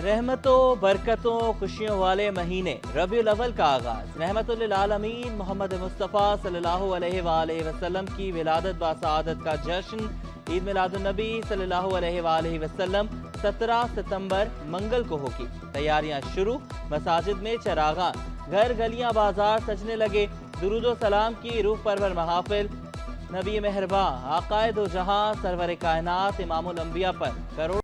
रहमतों, बरकतों, खुशियों वाले महीने रबीउल अव्वल का आगाज। रहमतुल लिल आलमीन मोहम्मद मुस्तफ़ा सल्लल्लाहु अलैहि वसल्लम की विलादत बासआदत का जश्न ईद मिलादुन नबी सल्लल्लाहु अलैहि वसल्लम 17 सितंबर मंगल को होगी। तैयारियां शुरू, मसाजिद में चरागान, घर गलियां बाजार सजने लगे। दुरूदो सलाम की रूह परवर महाफिल नबी मेहरबां आकाए दो जहां सरवर कायनात इमामुल अंबिया पर करोड़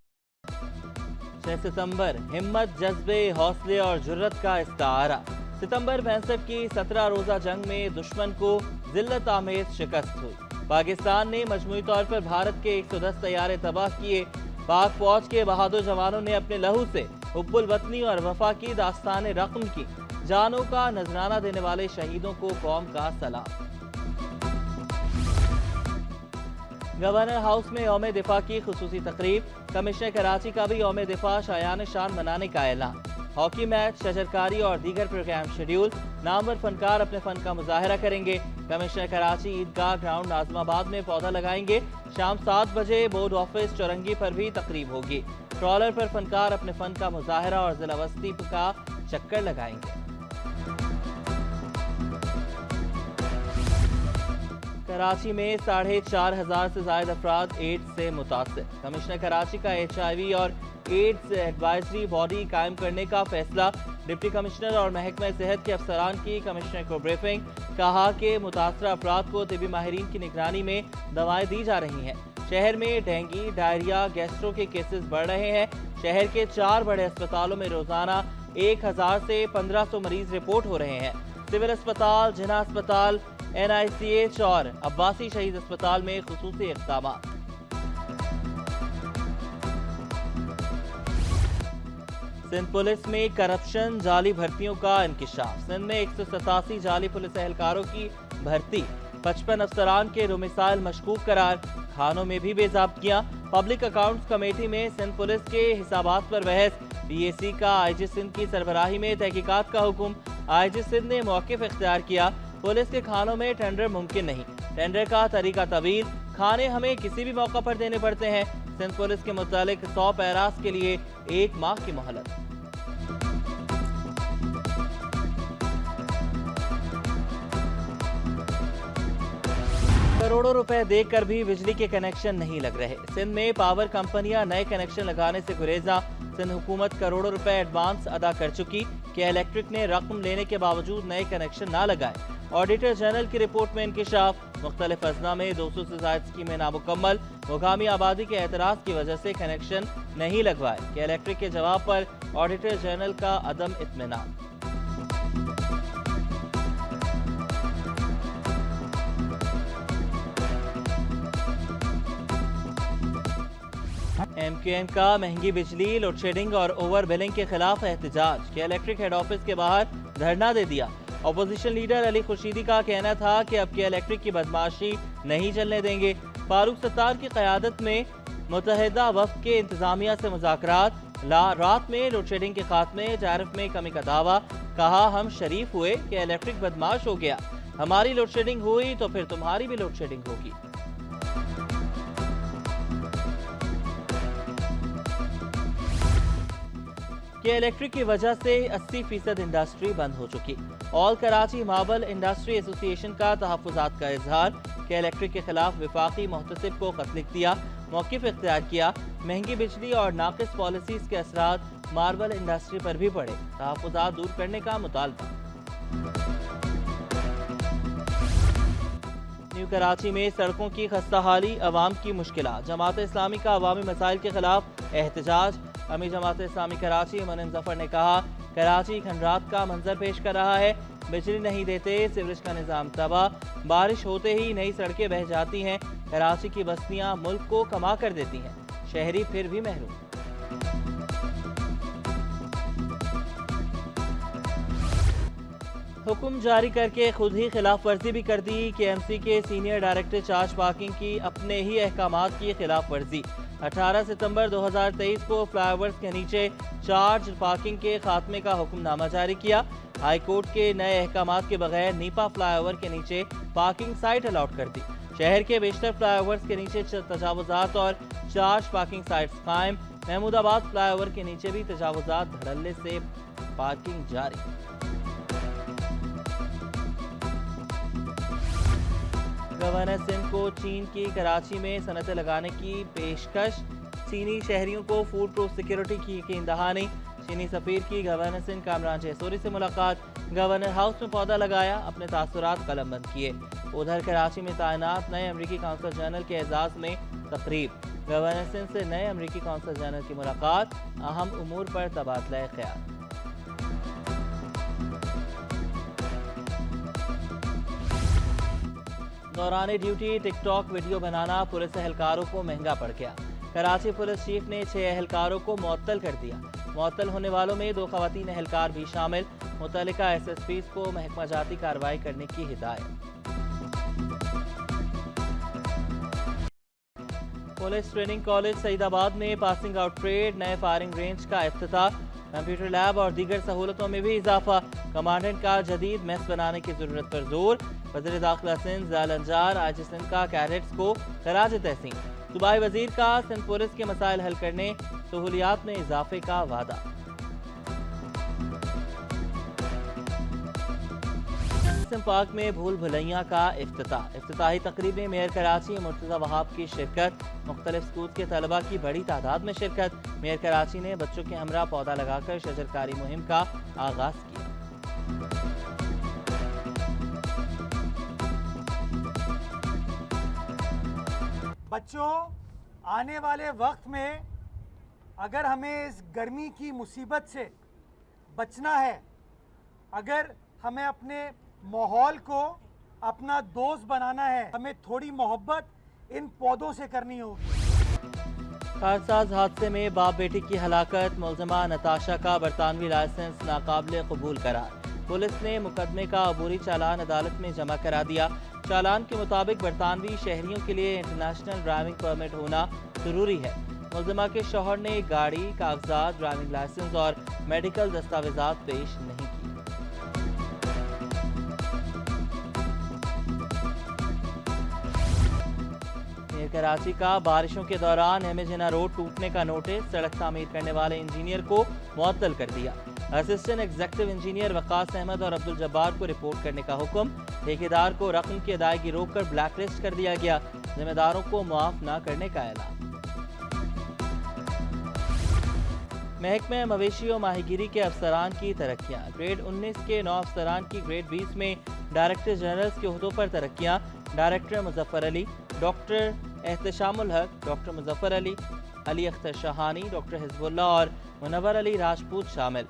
6 सितंबर हिम्मत, जज्बे, हौसले और जुर्रत का इस्तारा। सितंबर 65 की 17 रोजा जंग में दुश्मन को जिल्लत आमेज शिकस्त हुई। पाकिस्तान ने मजमूई तौर पर भारत के 110 तैयारे तबाह किए। पाक फौज के बहादुर जवानों ने अपने लहू से हुब्बुल वतनी और वफा की दास्तान रक़्म की। जानों का नजराना देने वाले शहीदों को कौम का सलाम। गवर्नर हाउस में यौम दिफा की खुसूसी तकरीब। कमिश्नर कराची का भी यौम दिफा शायान शान मनाने का ऐलान। हॉकी मैच, शजरकारी और दीगर प्रोग्राम शेड्यूल। नामवर फनकार अपने फन का मुजाहरा करेंगे। कमिश्नर कराची ईदगाह ग्राउंड नाज़िमाबाद में पौधा लगाएंगे। शाम 7 बजे बोर्ड ऑफिस चौरंगी पर भी तकरीब होगी। ट्रॉलर पर फनकार अपने फन का मुजाहरा और जिला वस्ती का चक्कर लगाएंगे। कराची में 4,500 से ज्यादा अफराद एड्स से मुतासर। कमिश्नर कराची का HIV और एड्स एडवाइजरी बॉडी कायम करने का फैसला। डिप्टी कमिश्नर और महकमा सेहत के अफसरान की कमिश्नर को ब्रीफिंग। कहा कि मुतासरा अफराद को तिबी माहिरीन की निगरानी में दवाएं दी जा रही हैं। शहर में डेंगू, डायरिया, गैस्ट्रो के केसेस बढ़ रहे हैं। शहर के 4 बड़े अस्पतालों में रोजाना 1000 से 1500 मरीज रिपोर्ट हो रहे हैं। सिविल अस्पताल, जिना अस्पताल, NICH और अब्बासी शहीद अस्पताल में खुसूसी इक़दामात। सिंध पुलिस में करप्शन, जाली भर्तियों का इंकिशाफ। सिंध में 187 जाली पुलिस एहलकारों की भर्ती। 55 अफसरान के डोमिसाइल मशकूक करार। खानों में भी बेज़ाब्तियां। पब्लिक अकाउंट्स कमेटी में सिंध पुलिस के हिसाबात पर बहस। PAC का IG सिंध की सरबराही में तहकीकात का हुक्म। IG सिंध ने मौक़िफ़ इख्तियार किया। पुलिस के खानों में टेंडर मुमकिन नहीं। टेंडर का तरीका तवील। खाने हमें किसी भी मौका पर देने पड़ते हैं। सिंध पुलिस के मुतालिक 100 पैरास के लिए 1 माह की मोहलत। करोड़ों रुपए देकर भी बिजली के कनेक्शन नहीं लग रहे। सिंध में पावर कंपनियां नए कनेक्शन लगाने से गुरेजा। सिंध हुकूमत करोड़ों रुपए एडवांस अदा कर चुकी कि इलेक्ट्रिक ने रकम लेने के बावजूद नए कनेक्शन ना लगाए। ऑडिटर जनरल की रिपोर्ट में इंकिशाफ। मुख्तलिफ अजला में 200 से ज्यादा स्कीमें नामुकम्मल। मुकामी आबादी के एतराज की वजह से कनेक्शन नहीं लगवाए कि इलेक्ट्रिक के जवाब पर ऑडिटर जनरल का अदम इत्मीनान। MQM का महंगी बिजली, लोड शेडिंग और ओवर बिलिंग के खिलाफ एहतजाज के इलेक्ट्रिक हेड ऑफिस के बाहर धरना दे दिया। अपोजिशन लीडर अली खुर्शीदी का कहना था कि अब के इलेक्ट्रिक की बदमाशी नहीं चलने देंगे। फारूक सत्तार की क़यादत में मुत्तहिदा वफ़द के इंतजामिया से मुज़ाकरात। रात में लोड शेडिंग के खात्मे, टैरिफ में कमी का दावा। कहा हम शरीफ हुए कि इलेक्ट्रिक बदमाश हो गया। हमारी लोड शेडिंग हुई तो फिर तुम्हारी भी लोड शेडिंग होगी। कि इलेक्ट्रिक की वजह से 80% इंडस्ट्री बंद हो चुकी। All Karachi marble industry association का तहफ़्फ़ुज़ात का इजहार कि इलेक्ट्रिक के खिलाफ विफाकी मुहतसिब को खत लिख दिया, मौक़िफ़ इख्तियार किया। महंगी बिजली और नाक़िस पॉलिसीज़ के असरात मार्बल इंडस्ट्री पर भी पड़े। तहफ़्फ़ुज़ात दूर करने का मुतालबा। न्यू कराची में सड़कों की खस्ताहाली, अवाम की मुश्किलात। जमात इस्लामी का अवामी मसाइल के खिलाफ एहतजाज। अमीर जमात इस्लामी कराची मोमिन जफर ने कहा कराची खंडरात का मंजर पेश कर रहा है। बिजली नहीं देते, सीवरेज का निज़ाम तबाह। बारिश होते ही नई सड़कें बह जाती हैं। कराची की बस्तियां मुल्क को कमा कर देती हैं। शहरी फिर भी महरूम। हुक्म जारी करके खुद ही खिलाफ वर्जी भी कर दी कि MC के सीनियर डायरेक्टर चार्ज पार्किंग की अपने ही अहकामात की खिलाफ वर्जी। 18 सितंबर 2023 को फ्लाईओवर्स के नीचे चार्ज पार्किंग के खात्मे का हुक्मनामा जारी किया। हाई कोर्ट के नए अहकामात के बगैर नीपा फ्लाईओवर के नीचे पार्किंग साइट अलॉट कर दी। शहर के बेशतर फ्लाईओवर्स के नीचे तजावुजात और चार्ज पार्किंग साइट्स कायम। महमूद आबाद फ्लाई ओवर के नीचे भी तजावुजात धड़ल्ले से पार्किंग जारी। गवर्नर सिंध को चीन की कराची में सनतें लगाने की पेशकश। चीनी शहरियों को फूड प्रूफ सिक्योरिटी की यकीन दहानी। चीनी सफीर की गवर्नर सिंध कामरान जयसूरी से मुलाकात। गवर्नर हाउस में पौधा लगाया, अपने तासुरात कलमबंद किए। उधर कराची में तैनात नए अमरीकी कौंसल जनरल के एजाज में तकरीब। गवर्नर सिंध से नए अमरीकी कौंसल जनरल की मुलाकात, अहम उमूर पर तबादला ख्याल। दौरान ड्यूटी टिकटॉक वीडियो बनाना पुलिस एहलकारों को महंगा पड़ गया। कराची पुलिस चीफ ने 6 एहलकारों को मुअत्तल कर दिया। मुअत्तल होने वालों में 2 खवातीन एहलकार भी शामिल। मुतल्लिका SSPs को महकमा जाती कार्रवाई करने की हिदायत। पुलिस ट्रेनिंग कॉलेज सईदाबाद में पासिंग आउट परेड, नए फायरिंग रेंज का इफ्तिताह, कंप्यूटर लैब और दीगर सहूलतों में भी इजाफा। कमांडेंट का जदीद मेस बनाने की जरूरत पर जोर। वज़ीर दाखिला सिंध ज़ाल अंजार आज सिंध का कैडेट्स को खराज तहसीन। सूबाई वजीर का सिंध पुलिस के मसाइल हल करने, सहूलियात में इजाफे का वादा। सिंध पार्क में भूल भुलैया का इफ्तिताह। इफ्तिताही तकरीब में मेयर कराची मुर्तज़ा वहाब की शिरकत। मुख्तलिफ स्कूल के तलबा की बड़ी तादाद में शिरकत। मेयर कराची ने बच्चों के हमरा पौधा लगाकर शजरकारी मुहिम का आगाज किया। बच्चों, आने वाले वक्त में अगर हमें इस गर्मी की मुसीबत से बचना है, अगर हमें अपने माहौल को अपना दोस्त बनाना है, हमें थोड़ी मोहब्बत इन पौधों से करनी होगी। कारसाज हादसे में बाप बेटी की हलाकत। मुलजमा नताशा का बरतानवी लाइसेंस नाकाबिल कबूल करार। पुलिस ने मुकदमे का अबूरी चालान अदालत में जमा करा दिया। चालान के मुताबिक बरतानवी शहरियों के लिए इंटरनेशनल ड्राइविंग परमिट होना जरूरी है। मुलजमा के शौहर ने गाड़ी, कागजात, ड्राइविंग लाइसेंस और मेडिकल दस्तावेजात पेश नहीं किए। कराची का बारिशों के दौरान एमेजिना रोड टूटने का नोटिस। सड़क तामीर करने वाले इंजीनियर को मुअत्तल कर दिया। Assistant executive engineer Waqas Ahmed और अब्दुल जब्बार को रिपोर्ट करने का हुक्म। ठेकेदार को रकम की अदायगी रोककर ब्लैकलिस्ट कर दिया गया। जिम्मेदारों को मुआफ न करने का ऐलान। महकमे मवेशी और माहीगीरी के अफसरान की तरक्कियां। ग्रेड 19 के 9 अफसरान की ग्रेड 20 में डायरेक्टर जनरल्स के ओहदों पर तरक्कियां। डायरेक्टर मुजफ्फर अली, डॉक्टर एहतशामुल हक, doctor Muzaffar Ali, Ali Akhtar Shahani, doctor Hezbollah और मुनव्वर अली राजपूत शामिल।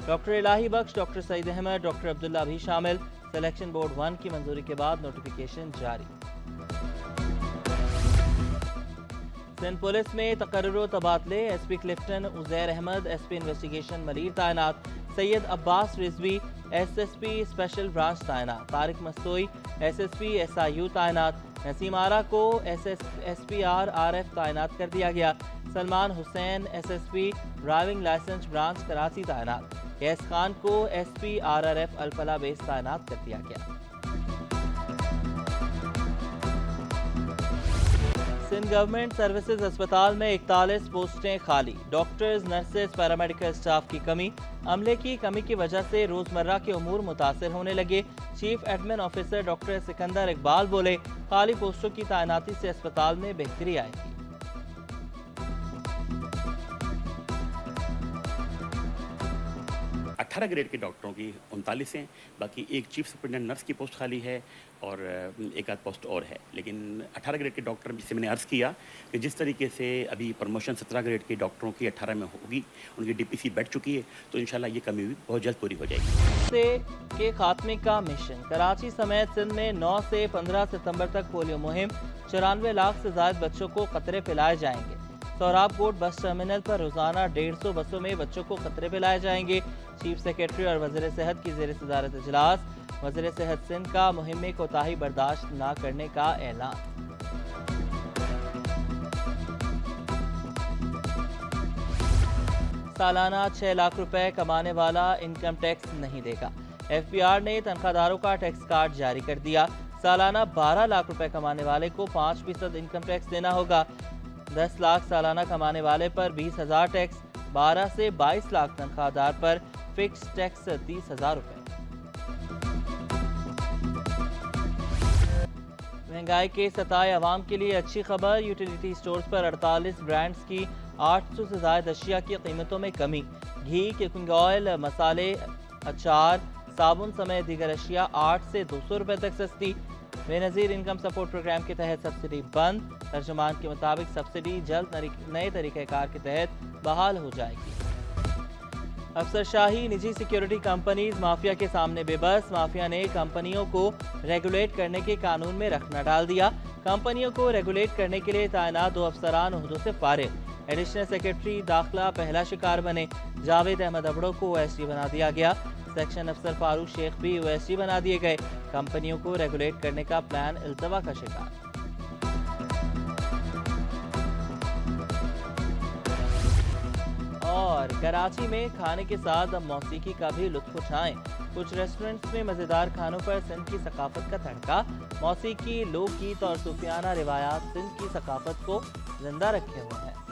डॉक्टर इलाही बख्श, डॉक्टर सईद अहमद, डॉक्टर अब्दुल्ला भी शामिल। सिलेक्शन बोर्ड 1 की मंजूरी के बाद नोटिफिकेशन जारी। सिंध पुलिस में तकर्रुर तबादले। SP Clifton Uzair Ahmed SP investigation Malir तैनात। Syed Abbas Rizvi SSP special branch तैनात। तारिक मस्तोई SSP SIU तैनात। नसीम आरा को SPR RF तैनात कर दिया गया। Salman Hussain SSP driving licence branch Karachi तैनात। कैस खान को SP RRF अलफला बेस तैनात कर दिया गया। सिंध गवर्नमेंट सर्विसेज अस्पताल में 41 पोस्टें खाली। डॉक्टर्स, नर्सेज, पैरामेडिकल स्टाफ की कमी। अमले की कमी की वजह से रोजमर्रा के उमूर मुतासिर होने लगे। Chief admin officer doctor Sikandar Iqbal बोले, खाली पोस्टों की तैनाती से अस्पताल में बेहतरी आएगी। 18 ग्रेड के डॉक्टरों की 39 हैं, बाकी एक चीफ सुपरिटेंडेंट नर्स की पोस्ट खाली है और एक आध पोस्ट और है। लेकिन 18 ग्रेड के डॉक्टर जिससे मैंने अर्ज़ किया कि जिस तरीके से अभी प्रमोशन 17 ग्रेड के डॉक्टरों की 18 में होगी, उनकी DPC बैठ चुकी है, तो इंशाल्लाह ये कमी भी बहुत जल्द पूरी हो जाएगी। से के खात्मे का मिशन। कराची समेत सिंध में 9 से 15 सितंबर तक पोलियो मुहिम। 94 लाख से ज्यादा बच्चों को कतरे पिलाए जाएंगे। सोहराब कोट बस टर्मिनल पर रोजाना 150 बसों में बच्चों को कतरे पिलाए जाएंगे। चीफ सेक्रेटरी और वज़ीर सेहत की ज़ेर सदारत इजलास। वज़ीर सेहत सिंध का मुहिम में कोताही बर्दाश्त न करने का ऐलान। सालाना 6 लाख रुपए कमाने वाला इनकम टैक्स नहीं देगा। FBR ने तनख्वाहदारों का टैक्स कार्ड जारी कर दिया। सालाना 12 लाख रुपए कमाने वाले को 5% इनकम टैक्स देना होगा। 10 लाख सालाना कमाने वाले पर 20,000 टैक्स, 12 से 22 लाख तनख्वाहदार पर फिक्स टैक्स 30,000 रुपए। महंगाई के सताए अवाम के लिए अच्छी खबर, यूटिलिटी स्टोर्स पर 48 ब्रांड्स की 800 से ज्यादा अशिया की कीमतों में कमी। घी, कुकिंग ऑयल, मसाले, अचार, साबुन समेत दीगर अशिया 8 से 200 रुपए तक सस्ती। बेनज़ीर इनकम सपोर्ट प्रोग्राम के तहत सब्सिडी बंद, तर्जुमान के मुताबिक सब्सिडी जल्द नए तरीक़ेकार के तहत बहाल हो जाएगी। अफसरशाही, निजी सिक्योरिटी कंपनीज माफिया के सामने बेबस। माफिया ने कंपनियों को रेगुलेट करने के कानून में रखना डाल दिया। कंपनियों को रेगुलेट करने के लिए तैनात 2 अफसरान ओहदों से फारिग। एडिशनल सेक्रेटरी दाखिला पहला शिकार बने। जावेद अहमद अबड़ो को OSD बना दिया गया। सेक्शन अफसर फारूक शेख भी OSD बना दिए गए। कंपनियों को रेगुलेट करने का प्लान इल्तवा का शिकार। और कराची में खाने के साथ अब मौसीकी का भी लुत्फ उठाएं। कुछ रेस्टोरेंट्स में मज़ेदार खानों पर सिंध की सकाफत का तड़का। मौसीकी, लोकगीत और सूफियाना रिवायात सिंध की सकाफत को जिंदा रखे हुए हैं।